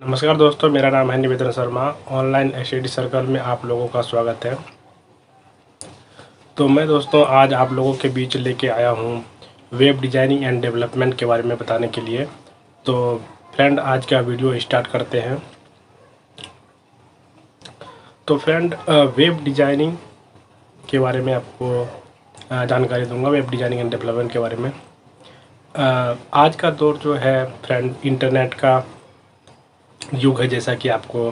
नमस्कार दोस्तों, मेरा नाम है निवेदन शर्मा। ऑनलाइन स्टडी सर्कल में आप लोगों का स्वागत है। तो मैं दोस्तों आज आप लोगों के बीच लेके आया हूँ वेब डिज़ाइनिंग एंड डेवलपमेंट के बारे में बताने के लिए। तो फ्रेंड, आज का वीडियो स्टार्ट करते हैं। तो फ्रेंड, वेब डिज़ाइनिंग के बारे में आपको जानकारी दूंगा, वेब डिज़ाइनिंग एंड डेवलपमेंट के बारे में। आज का दौर जो है फ्रेंड, इंटरनेट का युग है, जैसा कि आपको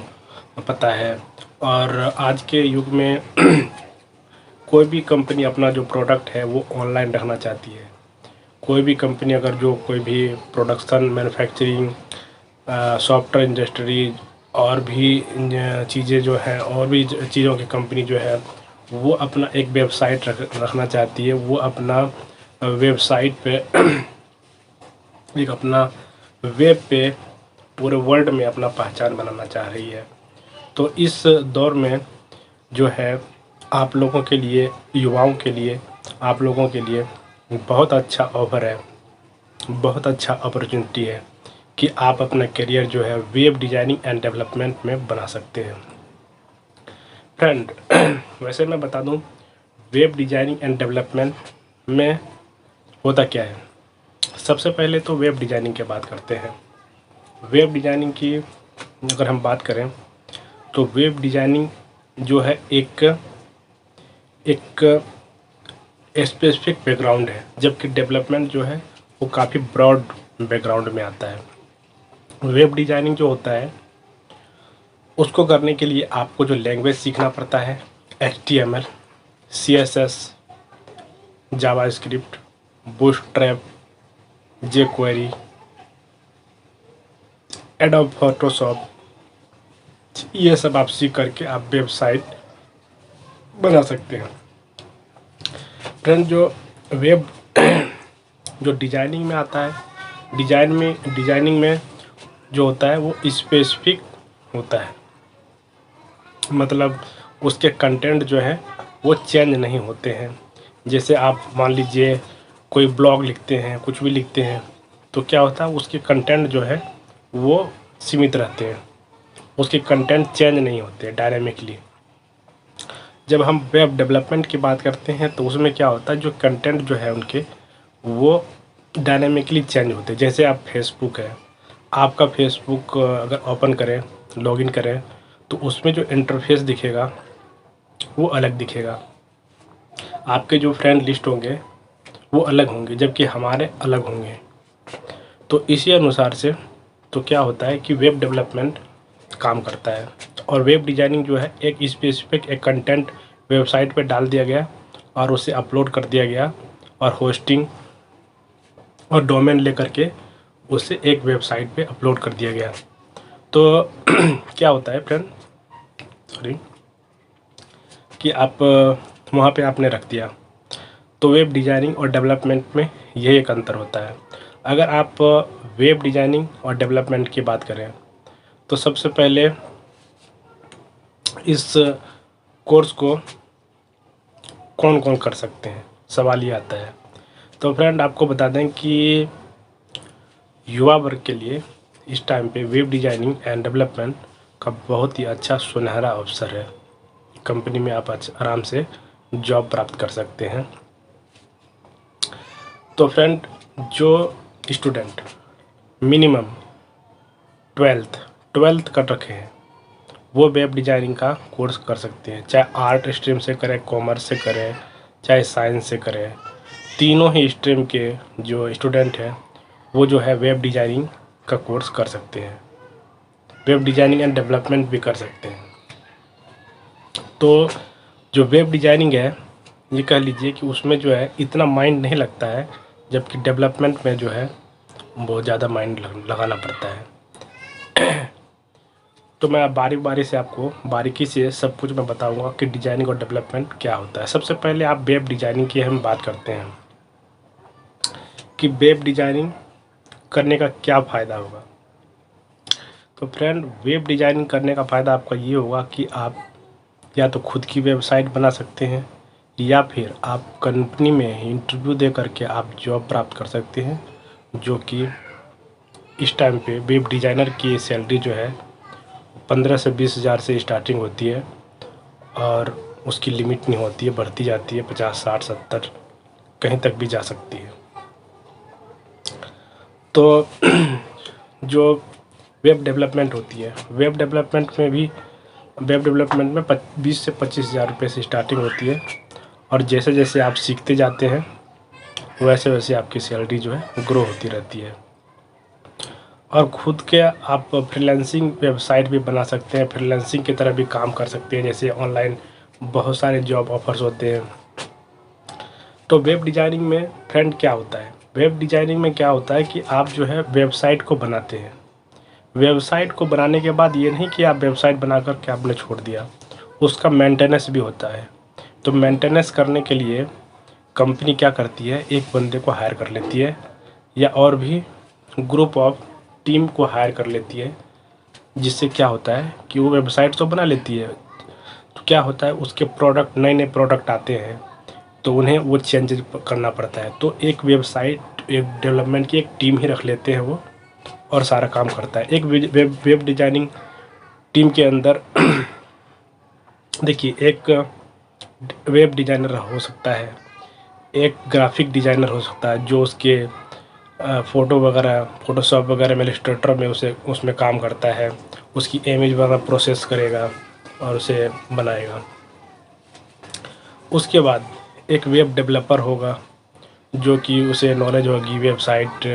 पता है। और आज के युग में कोई भी कंपनी अपना जो प्रोडक्ट है वो ऑनलाइन रखना चाहती है। कोई भी कंपनी अगर जो कोई भी प्रोडक्शन, मैन्युफैक्चरिंग, सॉफ्टवेयर इंडस्ट्री और भी चीज़ें जो हैं, और भी चीज़ों की कंपनी जो है वो अपना एक वेबसाइट रखना चाहती है। वो अपना वेबसाइट पे एक अपना वेब पे पूरे वर्ल्ड में अपना पहचान बनाना चाह रही है। तो इस दौर में जो है आप लोगों के लिए, युवाओं के लिए, आप लोगों के लिए बहुत अच्छा ऑफ़र है, बहुत अच्छा अपॉर्चुनिटी है कि आप अपना करियर जो है वेब डिज़ाइनिंग एंड डेवलपमेंट में बना सकते हैं। फ्रेंड, वैसे मैं बता दूं, वेब डिज़ाइनिंग एंड डेवलपमेंट में होता क्या है। सबसे पहले तो वेब डिज़ाइनिंग की बात करते हैं। वेब डिज़ाइनिंग की अगर हम बात करें तो वेब डिज़ाइनिंग जो है एक स्पेसिफिक बैकग्राउंड है, जबकि डेवलपमेंट जो है वो काफ़ी ब्रॉड बैकग्राउंड में आता है। वेब डिज़ाइनिंग जो होता है उसको करने के लिए आपको जो लैंग्वेज सीखना पड़ता है, HTML, CSS, JavaScript, bootstrap, jQuery, adobe Photoshop, ये सब आप सीख करके आप वेबसाइट बना सकते हैं। फ्रेंड, जो वेब जो डिज़ाइनिंग में आता है, डिज़ाइनिंग में जो होता है वो स्पेसिफिक होता है। मतलब उसके कंटेंट जो है वो चेंज नहीं होते हैं। जैसे आप मान लीजिए कोई ब्लॉग लिखते हैं, कुछ भी लिखते हैं, तो क्या होता है उसके कंटेंट जो है वो सीमित रहते हैं, उसके कंटेंट चेंज नहीं होते डायनामिकली। जब हम वेब डेवलपमेंट की बात करते हैं तो उसमें क्या होता है, जो कंटेंट जो है उनके वो डायनामिकली चेंज होते हैं। जैसे आप फेसबुक है, आपका फेसबुक अगर ओपन करें, लॉगिन करें, तो उसमें जो इंटरफेस दिखेगा वो अलग दिखेगा। आपके जो फ्रेंड लिस्ट होंगे वो अलग होंगे, जबकि हमारे अलग होंगे। तो इसी अनुसार से तो क्या होता है कि वेब डेवलपमेंट काम करता है। और वेब डिज़ाइनिंग जो है एक स्पेसिफिक एक कंटेंट वेबसाइट पे डाल दिया गया और उसे अपलोड कर दिया गया, और होस्टिंग और डोमेन लेकर के उसे एक वेबसाइट पे अपलोड कर दिया गया। तो क्या होता है फ्रेंड, सॉरी, कि आप वहाँ पे आपने रख दिया। तो वेब डिज़ाइनिंग और डेवलपमेंट में यही एक अंतर होता है। अगर आप वेब डिज़ाइनिंग और डेवलपमेंट की बात करें तो सबसे पहले इस कोर्स को कौन कौन कर सकते हैं, सवाल ये आता है। तो फ्रेंड, आपको बता दें कि युवा वर्ग के लिए इस टाइम पे वेब डिज़ाइनिंग एंड डेवलपमेंट का बहुत ही अच्छा सुनहरा अवसर है। कंपनी में आप आराम से जॉब प्राप्त कर सकते हैं। तो फ्रेंड, जो स्टूडेंट मिनिमम ट्वेल्थ कर रखे हैं वो वेब डिज़ाइनिंग का कोर्स कर सकते हैं, चाहे आर्ट स्ट्रीम से करें, कॉमर्स से करें, चाहे साइंस से करें। तीनों ही स्ट्रीम के जो स्टूडेंट हैं वो जो है वेब डिज़ाइनिंग का कोर्स कर सकते हैं, वेब डिज़ाइनिंग एंड डेवलपमेंट भी कर सकते हैं। तो जो वेब डिज़ाइनिंग है, ये कह लीजिए कि उसमें जो है इतना माइंड नहीं लगता है, जबकि डेवलपमेंट में जो है बहुत ज़्यादा माइंड लगाना पड़ता है। तो मैं बारी से आपको बारीकी से सब कुछ मैं बताऊंगा कि डिज़ाइनिंग और डेवलपमेंट क्या होता है। सबसे पहले आप वेब डिज़ाइनिंग की हम बात करते हैं कि वेब डिज़ाइनिंग करने का क्या फ़ायदा होगा। तो फ्रेंड, वेब डिज़ाइनिंग करने का फ़ायदा आपका ये होगा कि आप या तो खुद की वेबसाइट बना सकते हैं, या फिर आप कंपनी में इंटरव्यू दे करके आप जॉब प्राप्त कर सकते हैं, जो कि इस टाइम पे वेब डिज़ाइनर की सैलरी जो है 15 से 20 हज़ार से स्टार्टिंग होती है और उसकी लिमिट नहीं होती है, बढ़ती जाती है 50, 60, 70 कहीं तक भी जा सकती है। तो जो वेब डेवलपमेंट होती है, वेब डेवलपमेंट में 20 से 25 हज़ार रुपये से स्टार्टिंग होती है और जैसे जैसे आप सीखते जाते हैं वैसे वैसे आपकी सैलरी जो है ग्रो होती रहती है। और खुद के आप फ्रीलांसिंग वेबसाइट भी बना सकते हैं, फ्रीलांसिंग की तरह भी काम कर सकते हैं। जैसे ऑनलाइन बहुत सारे जॉब ऑफर्स होते हैं। तो वेब डिज़ाइनिंग में फ्रेंड क्या होता है, वेब डिज़ाइनिंग में क्या होता है कि आप जो है वेबसाइट को बनाते हैं। वेबसाइट को बनाने के बाद ये नहीं कि आप वेबसाइट बना कर के आपने छोड़ दिया, उसका मेंटेनेंस भी होता है। तो मेंटेनेंस करने के लिए कंपनी क्या करती है, एक बंदे को हायर कर लेती है या और भी ग्रुप ऑफ टीम को हायर कर लेती है, जिससे क्या होता है कि वो वेबसाइट तो बना लेती है, तो क्या होता है उसके प्रोडक्ट, नए नए प्रोडक्ट आते हैं तो उन्हें वो चेंज करना पड़ता है। तो एक वेबसाइट, एक डेवलपमेंट की एक टीम ही रख लेते हैं वो और सारा काम करता है। एक वेब डिज़ाइनिंग टीम के अंदर देखिए, एक वेब डिज़ाइनर हो सकता है, एक ग्राफिक डिज़ाइनर हो सकता है जो उसके फ़ोटो वगैरह, फ़ोटोशॉप वगैरह में, इलस्ट्रेटर में उसमें काम करता है, उसकी इमेज वगैरह प्रोसेस करेगा और उसे बनाएगा। उसके बाद एक वेब डेवलपर होगा जो कि उसे नॉलेज होगी वेबसाइट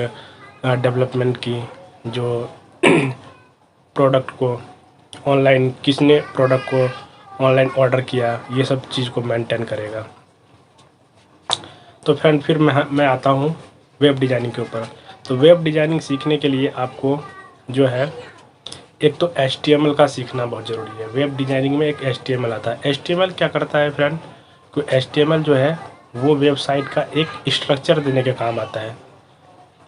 डेवलपमेंट की, जो प्रोडक्ट को ऑनलाइन, किसने प्रोडक्ट को ऑनलाइन ऑर्डर किया, ये सब चीज़ को मेंटेन करेगा। तो फ्रेंड फिर मैं आता हूँ वेब डिज़ाइनिंग के ऊपर। तो वेब डिज़ाइनिंग सीखने के लिए आपको जो है एक तो HTML का सीखना बहुत ज़रूरी है। वेब डिज़ाइनिंग में एक HTML आता है। HTML क्या करता है फ्रेंड, तो HTML जो है वो वेबसाइट का एक स्ट्रक्चर देने के काम आता है।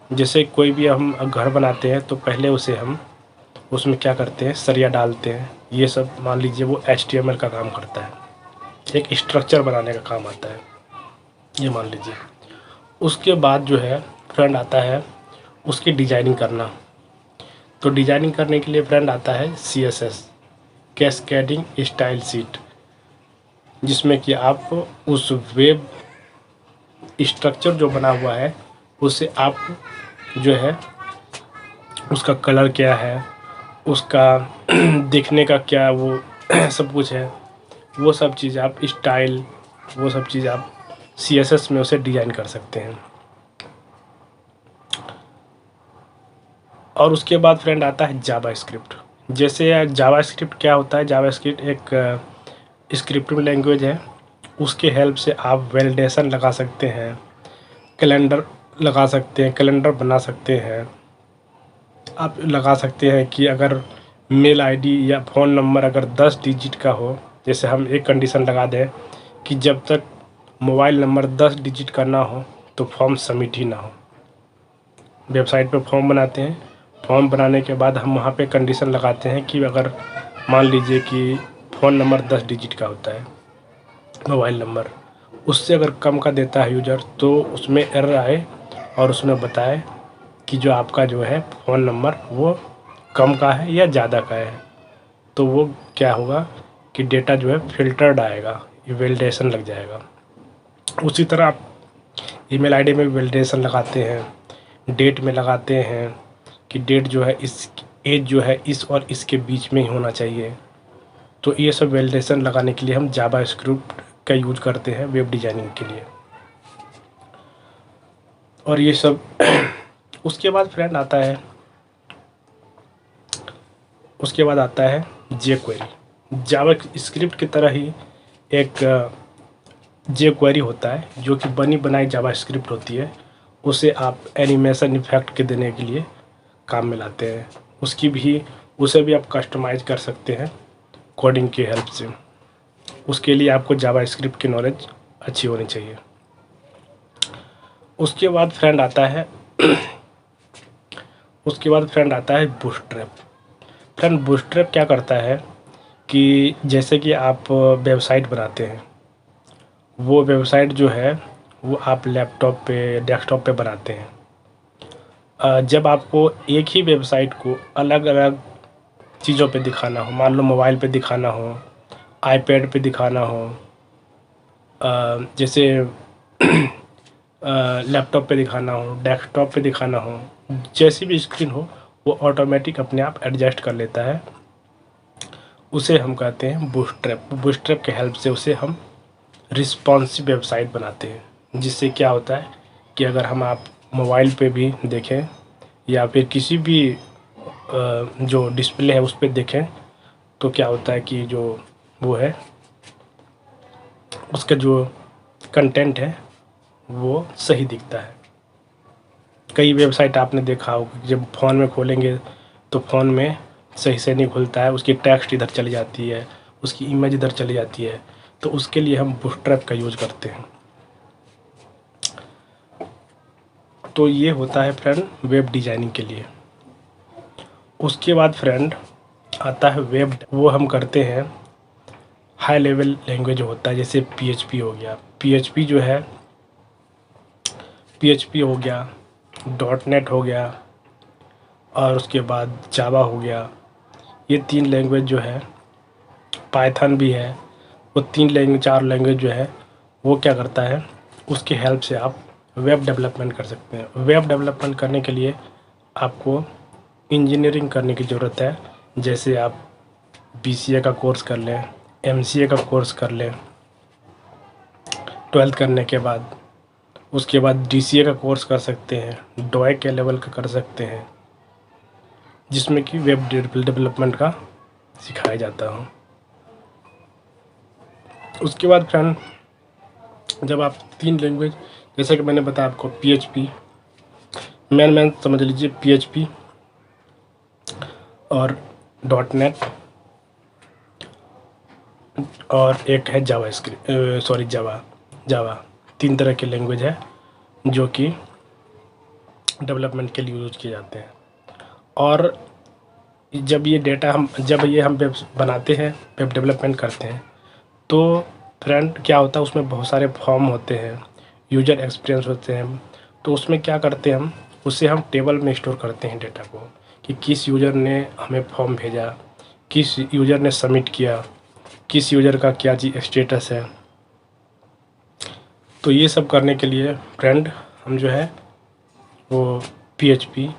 जैसे कोई भी हम घर बनाते हैं तो पहले उसे हम उसमें क्या करते हैं, सरिया डालते हैं, ये सब मान लीजिए वो HTML का काम करता है, एक स्ट्रक्चर बनाने का काम आता है, ये मान लीजिए। उसके बाद जो है फ्रेंड आता है उसकी डिज़ाइनिंग करना। तो डिज़ाइनिंग करने के लिए फ्रेंड आता है CSS, कैस्केडिंग स्टाइल शीट, जिसमें कि आप उस वेब स्ट्रक्चर जो बना हुआ है उसे आप जो है उसका कलर क्या है, उसका दिखने का क्या वो सब कुछ है, वो सब चीज़ आप स्टाइल, वो सब चीज़ आप CSS में उसे डिज़ाइन कर सकते हैं। और उसके बाद फ्रेंड आता है जावास्क्रिप्ट। जैसे जावास्क्रिप्ट क्या होता है, जावास्क्रिप्ट एक स्क्रिप्टिंग लैंग्वेज है, उसके हेल्प से आप वैलिडेशन लगा सकते हैं, कैलेंडर लगा सकते हैं, कैलेंडर बना सकते हैं। आप लगा सकते हैं कि अगर मेल आईडी या फ़ोन नंबर अगर 10 डिजिट का हो, जैसे हम एक कंडीशन लगा दें कि जब तक मोबाइल नंबर 10 डिजिट का ना हो तो फॉर्म सबमिट ही ना हो। वेबसाइट पे फॉर्म बनाते हैं, फॉर्म बनाने के बाद हम वहाँ पे कंडीशन लगाते हैं कि अगर मान लीजिए कि फ़ोन नंबर 10 डिजिट का होता है मोबाइल नंबर, उससे अगर कम का देता है यूज़र तो उसमें एरर आए और उसमें बताए कि जो आपका जो है फ़ोन नंबर वो कम का है या ज़्यादा का है, तो वो क्या होगा कि डेटा जो है फ़िल्टर्ड आएगा, वैलिडेशन लग जाएगा। उसी तरह आप ईमेल आईडी में वैलिडेशन लगाते हैं, डेट में लगाते हैं कि डेट जो है इस एज जो है इस और इसके बीच में ही होना चाहिए। तो ये सब वैलिडेशन लगाने के लिए हम जावास्क्रिप्ट का यूज करते हैं वेब डिज़ाइनिंग के लिए। और ये सब उसके बाद फ्रेंड आता है, उसके बाद आता है jQuery। जावास्क्रिप्ट की तरह ही एक jQuery होता है जो कि बनी बनाई जावास्क्रिप्ट होती है, उसे आप एनिमेशन इफेक्ट के देने के लिए काम में लाते हैं। उसे भी आप कस्टमाइज कर सकते हैं कोडिंग की हेल्प से। उसके लिए आपको जावास्क्रिप्ट की नॉलेज अच्छी होनी चाहिए। उसके बाद फ्रेंड आता है बूटस्ट्रैप। फ्रेंड बूटस्ट्रैप क्या करता है कि जैसे कि आप वेबसाइट बनाते हैं, वो वेबसाइट जो है वो आप लैपटॉप पे, डेस्कटॉप पे बनाते हैं, जब आपको एक ही वेबसाइट को अलग अलग चीज़ों पे दिखाना हो, मान लो मोबाइल पे दिखाना हो, आईपैड पे दिखाना हो, जैसे लैपटॉप पे दिखाना हो, डेस्कटॉप पे दिखाना हो, जैसी भी स्क्रीन हो वो ऑटोमेटिक अपने आप एडजस्ट कर लेता है। उसे हम कहते हैं बूटस्ट्रैप। बूटस्ट्रैप के हेल्प से उसे हम रिस्पॉन्सिव वेबसाइट बनाते हैं, जिससे क्या होता है कि अगर हम आप मोबाइल पे भी देखें या फिर किसी भी जो डिस्प्ले है उस पर देखें तो क्या होता है कि जो वो है उसका जो कंटेंट है वो सही दिखता है। कई वेबसाइट आपने देखा होगा कि जब फ़ोन में खोलेंगे तो फ़ोन में सही से नहीं खुलता है, उसकी टेक्स्ट इधर चली जाती है, उसकी इमेज इधर चली जाती है, तो उसके लिए हम बूटस्ट्रैप का यूज़ करते हैं। तो ये होता है फ्रेंड वेब डिज़ाइनिंग के लिए। उसके बाद फ्रेंड आता है वेब, वो हम करते हैं हाई लेवल लैंग्वेज होता है, जैसे पीएचपी हो गया। पीएचपी जो है, पीएचपी हो गया, डॉट नेट हो गया और उसके बाद जावा हो गया। ये 3 लैंग्वेज जो है, पाइथन भी है, वो 3 लैंग्वेज 4 लैंग्वेज जो है वो क्या करता है, उसकी हेल्प से आप वेब डेवलपमेंट कर सकते हैं। वेब डेवलपमेंट करने के लिए आपको इंजीनियरिंग करने की ज़रूरत है। जैसे आप बीसीए का कोर्स कर लें, एमसीए का कोर्स कर लें 12th करने के बाद। उसके बाद डीसीए का कोर्स कर सकते हैं, डोए के लेवल का कर सकते हैं, जिसमें कि वेब डेवलपमेंट का सिखाया जाता हो। उसके बाद फ्रेंड जब आप 3 लैंग्वेज, जैसे कि मैंने बताया आपको पीएचपी, मैन समझ लीजिए पीएचपी और डॉट नेट और एक है जावा स्क्रिप्ट, सॉरी जावा 3 तरह के लैंग्वेज है जो कि डेवलपमेंट के लिए यूज़ किए जाते हैं। और जब ये हम वेब बनाते हैं, वेब डेवलपमेंट करते हैं, तो फ्रेंड क्या होता है उसमें बहुत सारे फॉर्म होते हैं, यूजर एक्सपीरियंस होते हैं। तो उसमें क्या करते हैं हम, उसे हम टेबल में स्टोर करते हैं डेटा को, कि किस यूज़र ने हमें फॉर्म भेजा, किस यूज़र ने सबमिट किया, किस यूज़र का क्या जी स्टेटस है। तो ये सब करने के लिए फ्रेंड हम जो है वो पीएचपी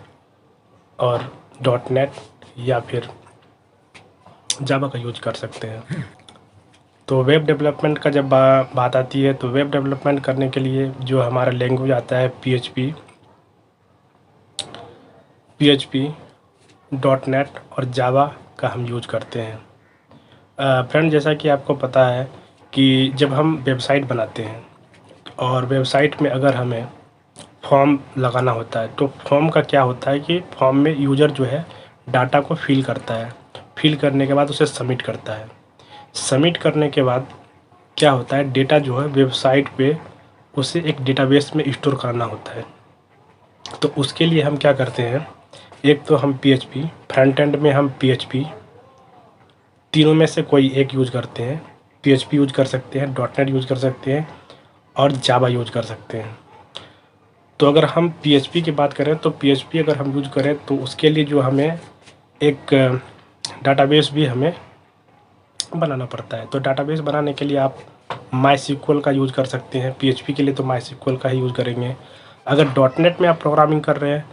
और डॉट नेट या फिर जावा का यूज कर सकते हैं। तो वेब डेवलपमेंट का जब बात आती है तो वेब डेवलपमेंट करने के लिए जो हमारा लैंग्वेज आता है पीएचपी डॉट नेट और जावा का हम यूज करते हैं। फ्रेंड जैसा कि आपको पता है कि जब हम वेबसाइट बनाते हैं और वेबसाइट में अगर हमें फॉर्म लगाना होता है, तो फॉर्म का क्या होता है कि फॉर्म में यूज़र जो है डाटा को फिल करता है, फिल करने के बाद उसे सबमिट करता है। सबमिट करने के बाद क्या होता है, डेटा जो है वेबसाइट पे उसे एक डेटाबेस में स्टोर करना होता है। तो उसके लिए हम क्या करते हैं, एक तो हम पीएचपी, फ्रंट एंड में हम पीएचपी, तीनों में से कोई एक यूज़ करते हैं। पीएचपी यूज़ कर सकते हैं, डॉट नेट यूज़ कर सकते हैं और जावा यूज़ कर सकते हैं। तो अगर हम पीएचपी की बात करें तो पीएचपी अगर हम यूज़ करें तो उसके लिए जो हमें एक डाटाबेस भी हमें बनाना पड़ता है। तो डाटाबेस बनाने के लिए आप माईएसक्यूएल का यूज़ कर सकते हैं। पीएचपी के लिए तो माईएसक्यूएल का ही यूज़ करेंगे। अगर डॉट नेट में आप प्रोग्रामिंग कर रहे हैं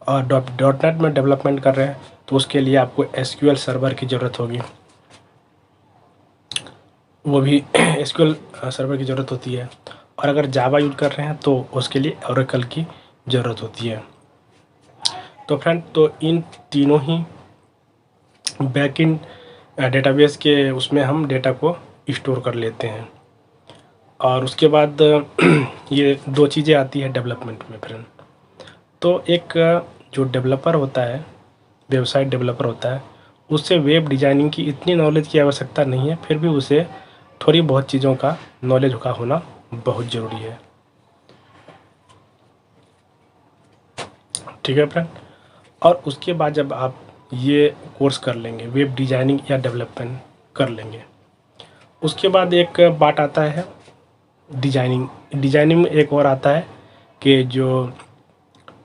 और डॉट नेट में डेवलपमेंट कर रहे हैं तो उसके लिए आपको एसक्यूएल सर्वर की ज़रूरत होगी, वो भी एसक्यूएल सर्वर की ज़रूरत होती है। और अगर जावा यूज़ कर रहे हैं तो उसके लिए ओरेकल की ज़रूरत होती है। तो फ्रेंड तो इन तीनों ही बैकएंड डेटाबेस के उसमें हम डेटा को स्टोर कर लेते हैं। और उसके बाद ये 2 चीज़ें आती है डेवलपमेंट में फ्रेंड। तो एक जो डेवलपर होता है, वेबसाइट डेवलपर होता है, उससे वेब डिज़ाइनिंग की इतनी नॉलेज की आवश्यकता नहीं है, फिर भी उसे थोड़ी बहुत चीज़ों का नॉलेज का होना बहुत ज़रूरी है। ठीक है फ्रेंड। और उसके बाद जब आप ये कोर्स कर लेंगे, वेब डिज़ाइनिंग या डेवलपमेंट कर लेंगे, उसके बाद एक बात आता है डिज़ाइनिंग। डिज़ाइनिंग में एक और आता है कि जो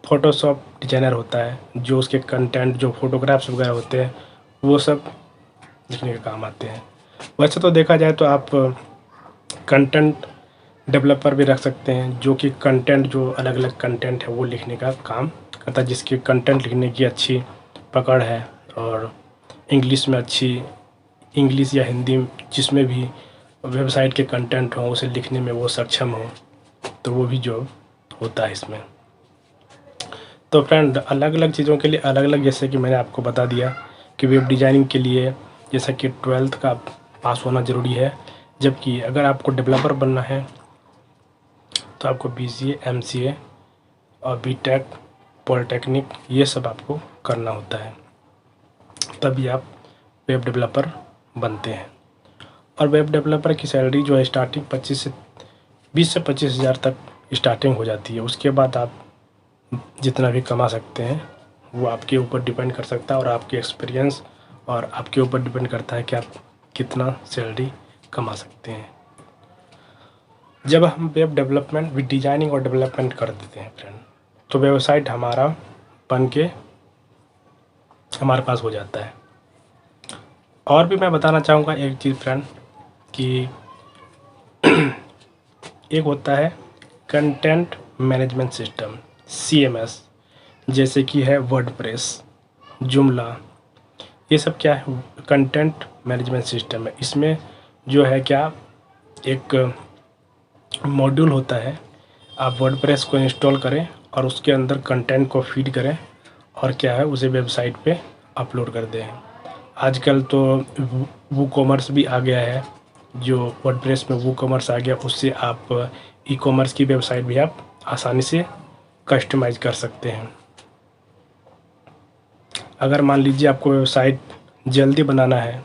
फ़ोटोशॉप डिज़ाइनर होता है, जो उसके कंटेंट जो फ़ोटोग्राफ्स वगैरह होते हैं वो सब लिखने के काम आते हैं। वैसे तो देखा जाए तो आप कंटेंट डेवलपर भी रख सकते हैं, जो कि कंटेंट जो अलग अलग कंटेंट है वो लिखने का काम करता है, जिसकी कंटेंट लिखने की अच्छी पकड़ है और इंग्लिश में अच्छी, इंग्लिश या हिंदी जिसमें भी वेबसाइट के कंटेंट हो उसे लिखने में वो सक्षम हो, तो वो भी जॉब होता है इसमें। तो फ्रेंड अलग अलग चीज़ों के लिए अलग अलग, जैसे कि मैंने आपको बता दिया कि वेब डिज़ाइनिंग के लिए जैसा कि 12th का पास होना ज़रूरी है, जबकि अगर आपको डेवलपर बनना है तो आपको BCA MCA और BTech पॉलिटेक्निक ये सब आपको करना होता है, तभी आप वेब डेवलपर बनते हैं। और वेब डेवलपर की सैलरी जो है स्टार्टिंग 20 से 25 हज़ार तक स्टार्टिंग हो जाती है। उसके बाद आप जितना भी कमा सकते हैं वो आपके ऊपर डिपेंड कर सकता है और आपके एक्सपीरियंस और आपके ऊपर डिपेंड करता है कि आप कितना सैलरी कमा सकते हैं। जब हम वेब डेवलपमेंट विद डिजाइनिंग और डेवलपमेंट कर देते हैं फ्रेंड, तो वेबसाइट हमारा बन के हमारे पास हो जाता है। और भी मैं बताना चाहूँगा एक चीज़ फ्रेंड कि एक होता है कंटेंट मैनेजमेंट सिस्टम CMS, जैसे कि है वर्डप्रेस, जुमला, ये सब क्या है कंटेंट मैनेजमेंट सिस्टम है। इसमें जो है क्या एक मॉड्यूल होता है, आप वर्डप्रेस को इंस्टॉल करें और उसके अंदर कंटेंट को फीड करें और क्या है उसे वेबसाइट पे अपलोड कर दें। आजकल तो वूकॉमर्स भी आ गया है, जो वर्डप्रेस में वूकॉमर्स आ गया, उससे आप ई-कॉमर्स की वेबसाइट भी आप आसानी से कस्टमाइज कर सकते हैं। अगर मान लीजिए आपको वेबसाइट जल्दी बनाना है,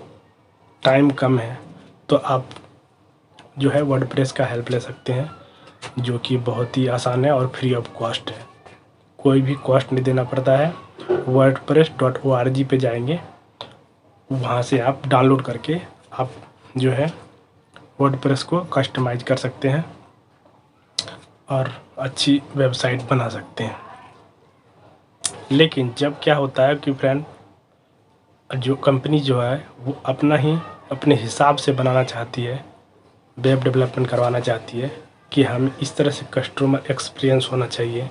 टाइम कम है, तो आप जो है वर्डप्रेस का हेल्प ले सकते हैं, जो कि बहुत ही आसान है और फ्री ऑफ कॉस्ट है, कोई भी कॉस्ट नहीं देना पड़ता है। wordpress.org पे जाएंगे, वहाँ से आप डाउनलोड करके आप जो है वर्डप्रेस को कस्टमाइज कर सकते हैं और अच्छी वेबसाइट बना सकते हैं। लेकिन जब क्या होता है कि फ्रेंड जो कंपनी जो है वो अपने हिसाब से बनाना चाहती है, वेब डेवलपमेंट करवाना चाहती है कि हम इस तरह से कस्टमर एक्सपीरियंस होना चाहिए,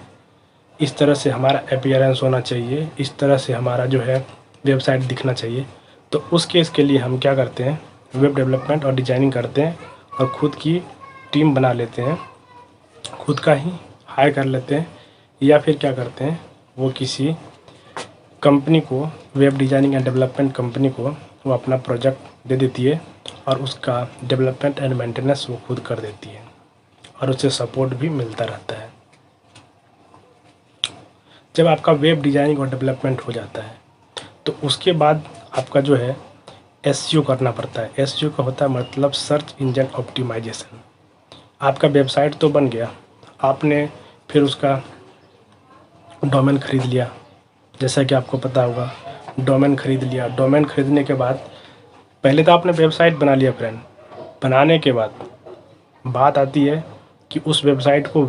इस तरह से हमारा अपीयरेंस होना चाहिए, इस तरह से हमारा जो है वेबसाइट दिखना चाहिए, तो उस केस के लिए हम क्या करते हैं वेब डेवलपमेंट और डिजाइनिंग करते हैं और ख़ुद की टीम बना लेते हैं, खुद का ही हायर कर लेते हैं, या फिर क्या करते हैं वो किसी कंपनी को, web designing and development company को वो अपना प्रोजेक्ट दे देती है और उसका डेवलपमेंट एंड मेंटेनेंस वो खुद कर देती है और उसे सपोर्ट भी मिलता रहता है। जब आपका वेब डिज़ाइनिंग और डेवलपमेंट हो जाता है तो उसके बाद आपका जो है SEO करना पड़ता है। SEO का होता है मतलब सर्च इंजन ऑप्टिमाइजेशन। आपका वेबसाइट तो बन गया, आपने फिर उसका डोमेन खरीद लिया, जैसा कि आपको पता होगा डोमेन खरीद लिया। डोमेन खरीदने के बाद पहले तो आपने वेबसाइट बना लिया फ्रेंड, बनाने के बाद बात आती है कि उस वेबसाइट को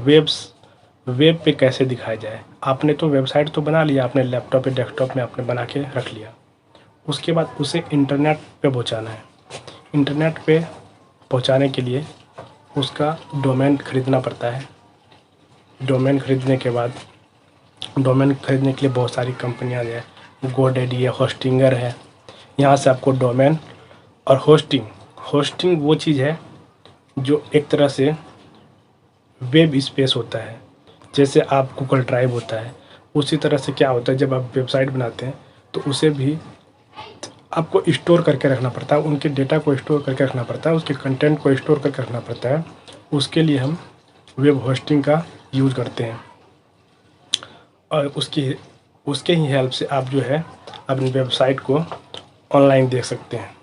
वेब पे कैसे दिखाया जाए। आपने तो वेबसाइट तो बना लिया, आपने लैपटॉप पे डेस्कटॉप में आपने बना के रख लिया, उसके बाद उसे इंटरनेट पे पहुंचाना है। इंटरनेट पे पहुंचाने के लिए उसका डोमेन खरीदना पड़ता है। डोमेन खरीदने के बाद डोमेन खरीदने के लिए बहुत सारी कंपनियां हैं, GoDaddy है, होस्टिंगर है। यहाँ से आपको डोमेन और होस्टिंग वो चीज़ है जो एक तरह से वेब स्पेस होता है, जैसे आप गूगल ड्राइव होता है, उसी तरह से क्या होता है जब आप वेबसाइट बनाते हैं तो उसे भी आपको स्टोर करके रखना पड़ता है, उनके डेटा को स्टोर करके रखना पड़ता है, उसके कंटेंट को स्टोर करके रखना पड़ता है। उसके लिए हम वेब होस्टिंग का यूज़ करते हैं और उसके ही हेल्प से आप जो है अपनी वेबसाइट को ऑनलाइन देख सकते हैं।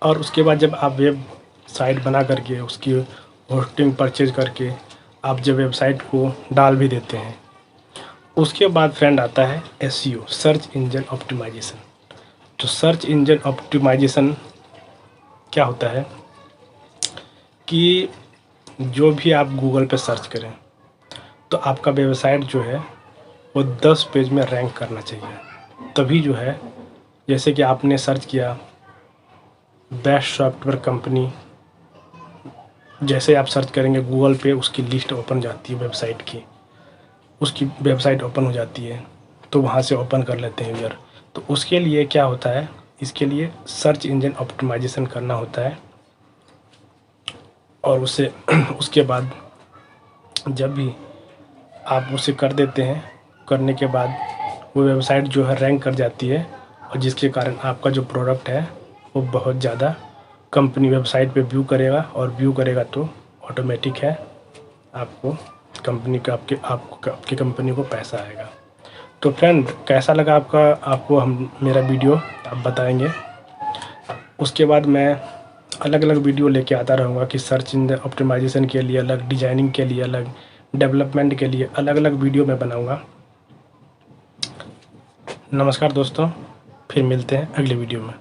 और उसके बाद जब आप वेबसाइट बना करके उसकी होस्टिंग परचेज करके आप जब वेबसाइट को डाल भी देते हैं, उसके बाद फ्रेंड आता है SEO, सर्च इंजन ऑप्टिमाइजेशन। तो सर्च इंजन ऑप्टिमाइजेशन क्या होता है कि जो भी आप गूगल पे सर्च करें तो आपका वेबसाइट जो है वो 10 पेज में रैंक करना चाहिए। तभी जो है, जैसे कि आपने सर्च किया बेस्ट सॉफ्टवेयर कंपनी, जैसे आप सर्च करेंगे गूगल पे उसकी लिस्ट ओपन जाती है वेबसाइट की, उसकी वेबसाइट ओपन हो जाती है, तो वहाँ से ओपन कर लेते हैं यूज़र। तो उसके लिए क्या होता है, इसके लिए सर्च इंजन ऑप्टिमाइजेशन करना होता है। और उसे उसके बाद जब भी आप उसे कर देते हैं, करने के बाद वो वेबसाइट जो है रैंक कर जाती है, और जिसके कारण आपका जो प्रोडक्ट है वो बहुत ज़्यादा कंपनी वेबसाइट पे व्यू करेगा, और व्यू करेगा तो ऑटोमेटिक है आपको कंपनी का आपकी कंपनी को पैसा आएगा। तो फ्रेंड, कैसा लगा आपको हम मेरा वीडियो आप बताएंगे। उसके बाद मैं अलग अलग वीडियो लेके आता रहूँगा कि सर्च इंजन ऑप्टिमाइजेशन के लिए अलग, डिजाइनिंग के लिए अलग, डेवलपमेंट के लिए अलग अलग वीडियो मैं बनाऊँगा। नमस्कार दोस्तों, फिर मिलते हैं अगले वीडियो में।